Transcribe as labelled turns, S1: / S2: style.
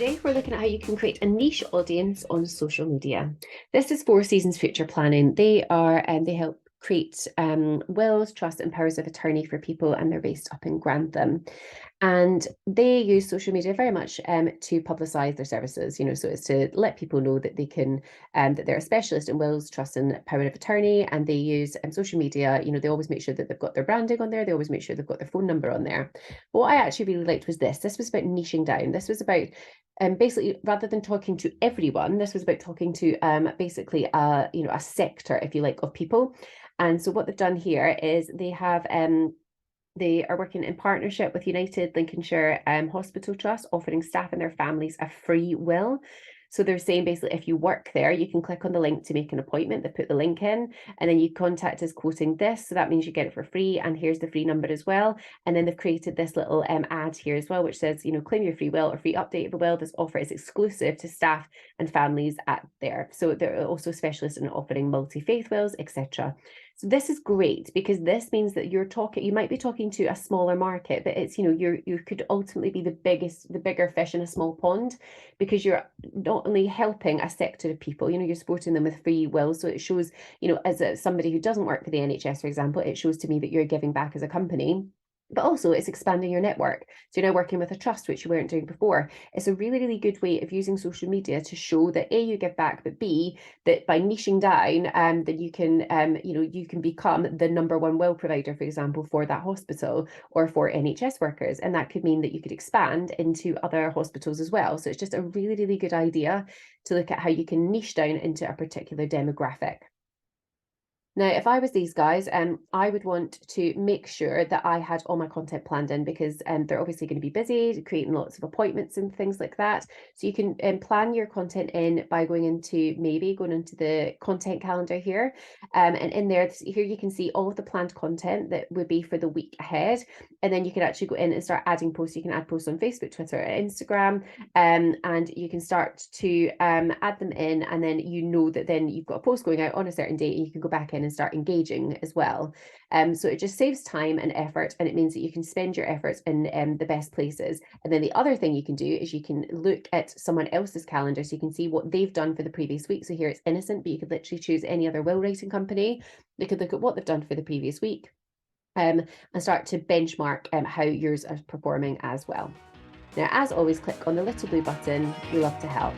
S1: Today, we're looking at how you can create a niche audience on social media. This is Four Seasons Future Planning. They help create wills, trust, and powers of attorney for people, and they're based up in Grantham. And they use social media very much to publicise their services. So it's to let people know that they can, that they're a specialist in wills, trust, and power of attorney. And they use social media. They always make sure that they've got their branding on there. They always make sure they've got their phone number on there. But what I actually really liked was this. This was about niching down. This was about basically, rather than talking to everyone, this was about talking to basically a sector, if you like, of people. And so what they've done here is they are working in partnership with United Lincolnshire Hospital Trust, offering staff and their families a free will. So they're saying basically, if you work there, you can click on the link to make an appointment. They put the link in, and then you contact us quoting this. So that means you get it for free, and here's the free number as well. And then they've created this little ad here as well, which says, claim your free will or free update of the will. This offer is exclusive to staff and families at there. So they're also specialists in offering multi-faith wills, etc. So this is great because this means that you might be talking to a smaller market, but it's, you could ultimately be the bigger fish in a small pond, because you're not only helping a sector of people, you're supporting them with free will. So it shows, as somebody who doesn't work for the NHS, for example, it shows to me that you're giving back as a company. But also it's expanding your network. So you're now working with a trust, which you weren't doing before. It's a really, really good way of using social media to show that A, you give back, but B, that by niching down, that you can become the number one will provider, for example, for that hospital or for NHS workers. And that could mean that you could expand into other hospitals as well. So it's just a really, really good idea to look at how you can niche down into a particular demographic. Now, if I was these guys, I would want to make sure that I had all my content planned in, because they're obviously going to be busy creating lots of appointments and things like that. So you can plan your content in by going into the content calendar here. And in there, here you can see all of the planned content that would be for the week ahead. And then you can actually go in and start adding posts. You can add posts on Facebook, Twitter, Instagram, and you can start to add them in. And then that then you've got a post going out on a certain date, and you can go back in and start engaging as well. So it just saves time and effort, and it means that you can spend your efforts in the best places. And then the other thing you can do is you can look at someone else's calendar, so you can see what they've done for the previous week. So here it's Innocent, but you could literally choose any other will writing company. You could look at what they've done for the previous week, and start to benchmark how yours are performing as well. Now, as always, click on the little blue button. We love to help.